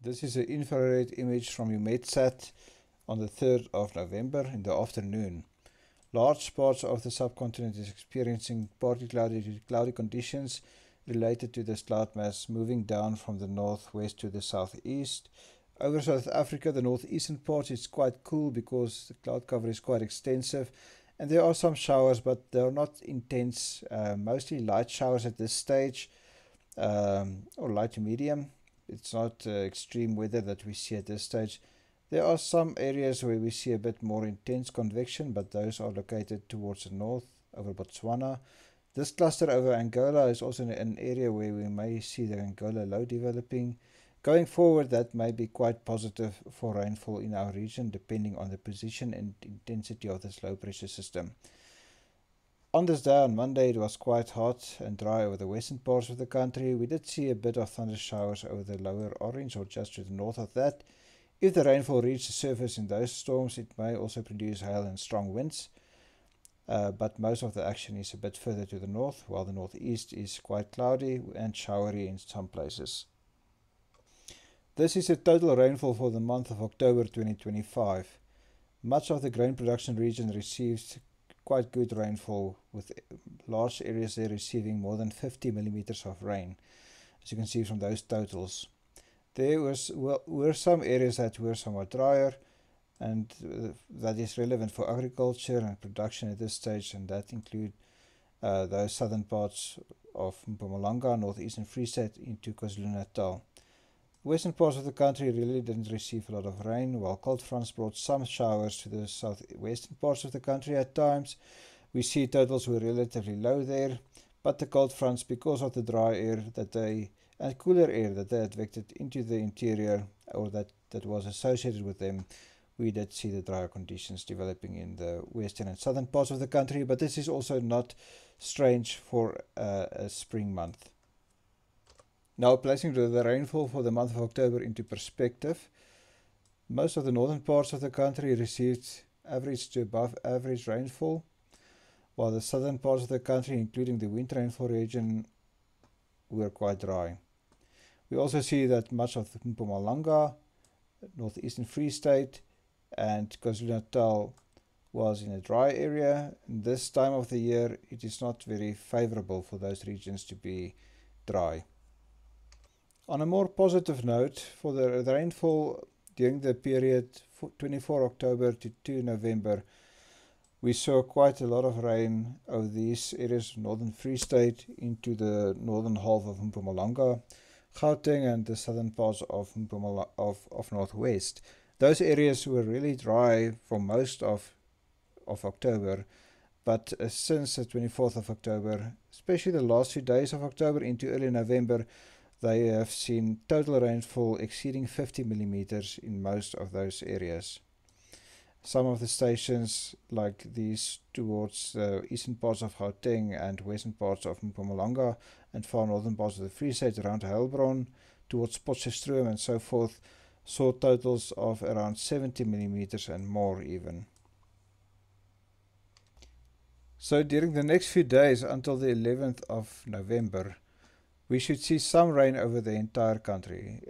This is an infrared image from EUMETSAT on the 3rd of November in the afternoon. Large parts of the subcontinent is experiencing partly cloudy to cloudy conditions related to this cloud mass moving down from the northwest to the southeast. Over South Africa, the northeastern part is quite cool because the cloud cover is quite extensive, and there are some showers, but they are not intense, mostly light showers at this stage, or light to medium. It's not extreme weather that we see at this stage. There are some areas where we see a bit more intense convection, but those are located towards the north, over Botswana. This cluster over Angola is also an area where we may see the Angola low developing. Going forward, that may be quite positive for rainfall in our region, depending on the position and intensity of this low pressure system. On this day, on Monday, it was quite hot and dry over the western parts of the country. We did see a bit of thunder showers over the lower Orange or just to the north of that. If the rainfall reaches the surface in those storms, it may also produce hail and strong winds. But most of the action is a bit further to the north, while the northeast is quite cloudy and showery in some places. This is the total rainfall for the month of October 2025. Much of the grain production region receives quite good rainfall, with large areas there receiving more than 50 millimeters of rain, as you can see from those totals. There were some areas that were somewhat drier, and that is relevant for agriculture and production at this stage, and that include those southern parts of Mpumalanga, northeastern Free State into KwaZulu-Natal. Western parts of the country really didn't receive a lot of rain, while cold fronts brought some showers to the southwestern parts of the country at times. We see totals were relatively low there, but the cold fronts, because of the dry air and cooler air that they advected into the interior, or that was associated with them, we did see the drier conditions developing in the western and southern parts of the country, but this is also not strange for a spring month. Now, placing the rainfall for the month of October into perspective, most of the northern parts of the country received average to above average rainfall, while the southern parts of the country, including the winter rainfall region, were quite dry. We also see that much of Mpumalanga, northeastern Free State, and KwaZulu-Natal was in a dry area. And this time of the year, it is not very favorable for those regions to be dry. On a more positive note, for the rainfall during the period 24 October to 2 November, we saw quite a lot of rain over these areas of northern Free State into the northern half of Mpumalanga, Gauteng, and the southern parts of Northwest. Those areas were really dry for most of October, but since the 24th of October, especially the last few days of October into early November, they have seen total rainfall exceeding 50 millimeters in most of those areas. Some of the stations, like these towards the eastern parts of Gauteng and western parts of Mpumalanga and far northern parts of the Free State around Heilbron, towards Potchefstroom and so forth, saw totals of around 70 millimeters and more even. So during the next few days until the 11th of November, we should see some rain over the entire country.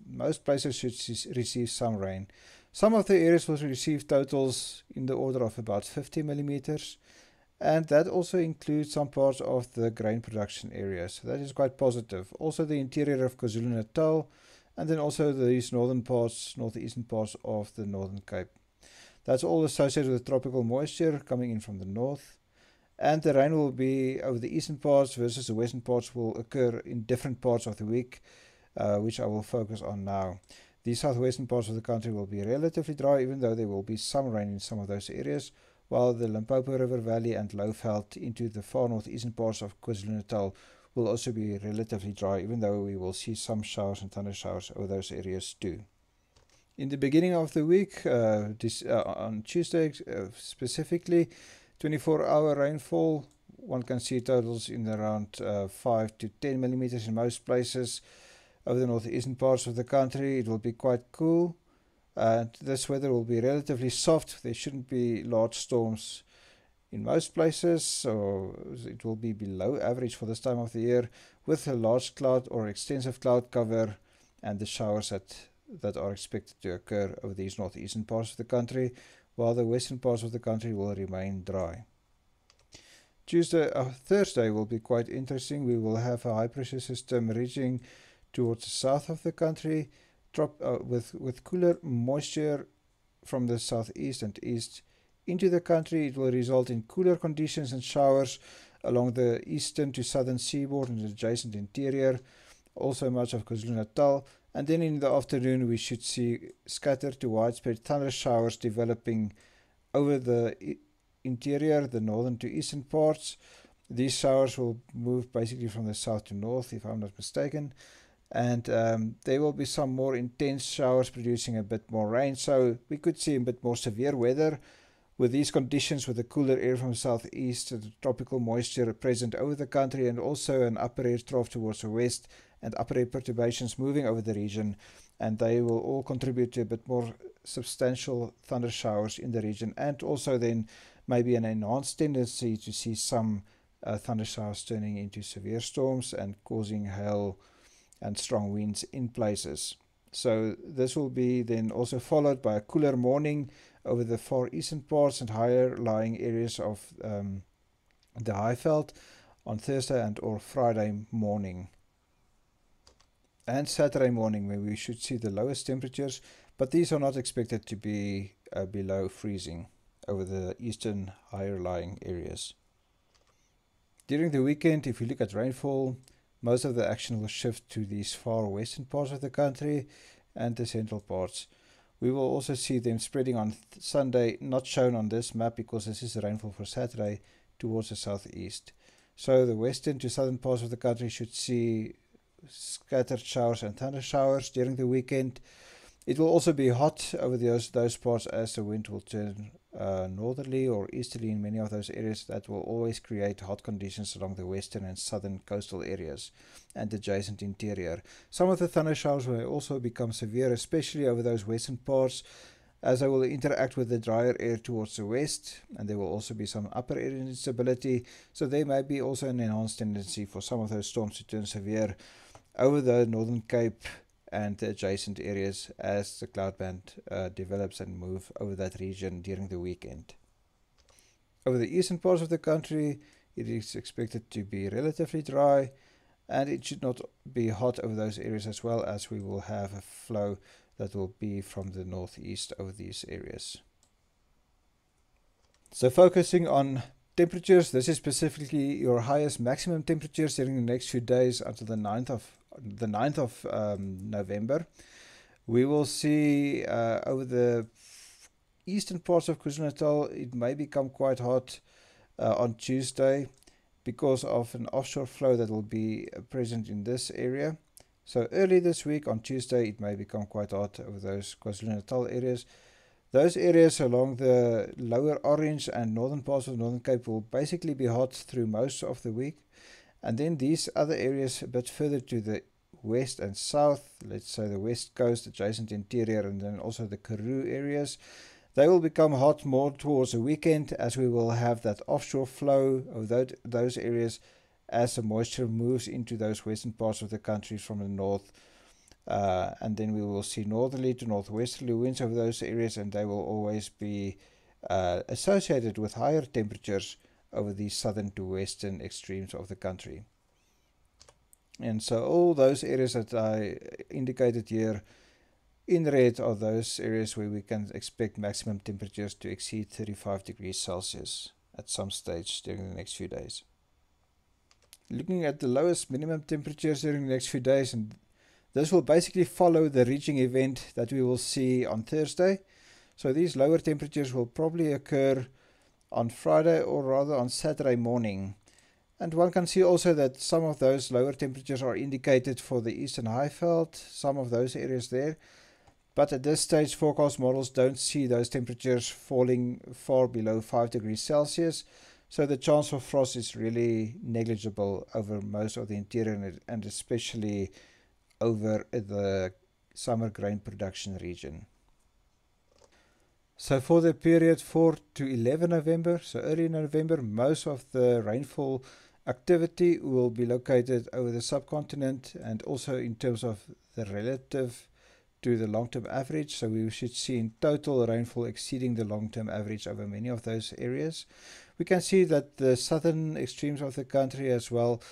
Most places should receive some rain. Some of the areas will receive totals in the order of about 50 millimeters, and that also includes some parts of the grain production areas. So that is quite positive. Also the interior of KwaZulu-Natal, and then also these northeastern parts of the Northern Cape. That's all associated with tropical moisture coming in from the north. And the rain will be over the eastern parts versus the western parts will occur in different parts of the week, which I will focus on now. The southwestern parts of the country will be relatively dry, even though there will be some rain in some of those areas, while the Limpopo River Valley and Lowveld into the far northeastern parts of KwaZulu-Natal will also be relatively dry, even though we will see some showers and thunder showers over those areas too. In the beginning of the week, on Tuesday specifically, 24-hour rainfall, one can see totals in around 5 to 10 millimeters in most places. Over the northeastern parts of the country, it will be quite cool, and this weather will be relatively soft. There shouldn't be large storms in most places, so it will be below average for this time of the year, with a large cloud or extensive cloud cover and the showers that are expected to occur over these northeastern parts of the country, while the western parts of the country will remain dry. Thursday will be quite interesting. We will have a high pressure system reaching towards the south of the country, with cooler moisture from the southeast and east into the country. It will result in cooler conditions and showers along the eastern to southern seaboard and the adjacent interior, also much of KwaZulu-Natal. And then in the afternoon we should see scattered to widespread thunder showers developing over the interior, the northern to eastern parts. These showers will move basically from the south to north, if I'm not mistaken. And there will be some more intense showers producing a bit more rain. So we could see a bit more severe weather with these conditions, with the cooler air from southeast, the tropical moisture present over the country, and also an upper air trough towards the west and upper air perturbations moving over the region. And they will all contribute to a bit more substantial thunder showers in the region, and also then maybe an enhanced tendency to see some thunder showers turning into severe storms and causing hail and strong winds in places. So this will be then also followed by a cooler morning over the far eastern parts and higher lying areas of the Highveld on Thursday and or Friday morning. And Saturday morning, where we should see the lowest temperatures, but these are not expected to be below freezing over the eastern higher lying areas. During the weekend, if we look at rainfall, most of the action will shift to these far western parts of the country and the central parts. We will also see them spreading on Sunday, not shown on this map because this is the rainfall for Saturday, towards the southeast. So the western to southern parts of the country should see scattered showers and thunder showers during the weekend. It will also be hot over those parts as the wind will turn northerly or easterly in many of those areas. That will always create hot conditions along the western and southern coastal areas and adjacent interior. Some of the thunder showers will also become severe, especially over those western parts, as they will interact with the drier air towards the west, and there will also be some upper air instability. So there may be also an enhanced tendency for some of those storms to turn severe over the Northern Cape and the adjacent areas as the cloud band develops and move over that region during the weekend. Over the eastern parts of the country, it is expected to be relatively dry, and it should not be hot over those areas, as well as we will have a flow that will be from the northeast over these areas. So focusing on temperatures, this is specifically your highest maximum temperatures during the next few days until the 9th of November. We will see over the eastern parts of KwaZulu-Natal, it may become quite hot on Tuesday because of an offshore flow that will be present in this area. So early this week on Tuesday, it may become quite hot over those KwaZulu-Natal areas. Those areas along the lower Orange and northern parts of the Northern Cape will basically be hot through most of the week. And then these other areas a bit further to the west and south, let's say the west coast, adjacent interior, and then also the Karoo areas, they will become hot more towards the weekend, as we will have that offshore flow of those areas as the moisture moves into those western parts of the country from the north. And then we will see northerly to northwesterly winds over those areas, and they will always be associated with higher temperatures over the southern to western extremes of the country. And so all those areas that I indicated here in red are those areas where we can expect maximum temperatures to exceed 35 degrees Celsius at some stage during the next few days. Looking at the lowest minimum temperatures during the next few days, and this will basically follow the reaching event that we will see on Thursday. So these lower temperatures will probably occur on Friday, or rather on Saturday morning. And one can see also that some of those lower temperatures are indicated for the Eastern Highveld, some of those areas there. But at this stage, forecast models don't see those temperatures falling far below 5 degrees Celsius. So the chance for frost is really negligible over most of the interior, and especially over the summer grain production region. So for the period 4 to 11 November, so early November, most of the rainfall activity will be located over the subcontinent, and also in terms of the relative to the long-term average. So we should see in total rainfall exceeding the long-term average over many of those areas. We can see that the southern extremes of the country, as well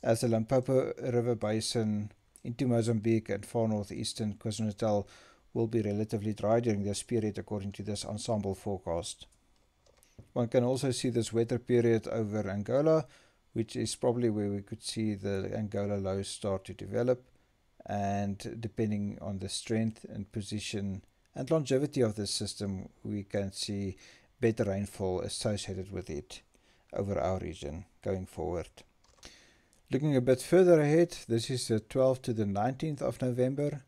as the Limpopo River Basin into Mozambique and far northeastern KwaZulu-Natal, will be relatively dry during this period according to this ensemble forecast. One can also see this wetter period over Angola, which is probably where we could see the Angola lows start to develop, and depending on the strength and position and longevity of the system, we can see better rainfall associated with it over our region going forward. Looking a bit further ahead, this is the 12th to the 19th of November.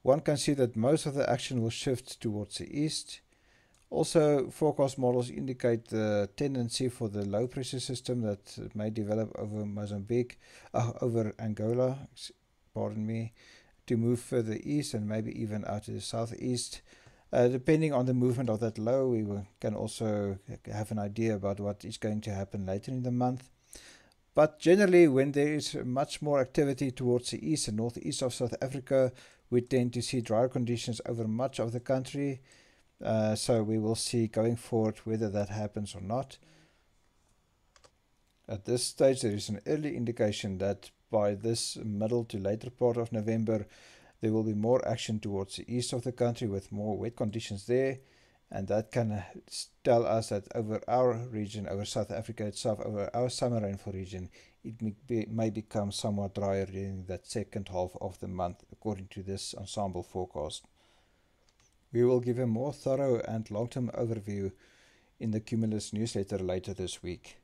One can see that most of the action will shift towards the east. Also, forecast models indicate the tendency for the low pressure system that may develop over Mozambique, over Angola, to move further east and maybe even out to the southeast. Depending on the movement of that low, we can also have an idea about what is going to happen later in the month. But generally, when there is much more activity towards the east and northeast of South Africa, we tend to see drier conditions over much of the country. So we will see going forward whether that happens or not. At this stage, there is an early indication that by this middle to later part of November, there will be more action towards the east of the country with more wet conditions there. And that can tell us that over our region, over South Africa itself, over our summer rainfall region, it may become somewhat drier during that second half of the month, according to this ensemble forecast. We will give a more thorough and long-term overview in the Cumulus newsletter later this week.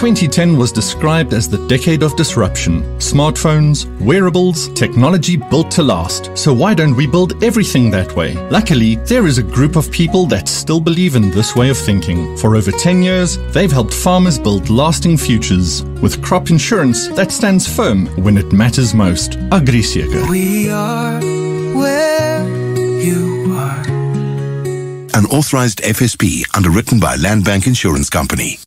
"2010 was described as the decade of disruption. Smartphones, wearables, technology built to last. So why don't we build everything that way? Luckily, there is a group of people that still believe in this way of thinking. For over 10 years, they've helped farmers build lasting futures with crop insurance that stands firm when it matters most. AgriSeker. We are where you are. An authorized FSP underwritten by Land Bank Insurance Company.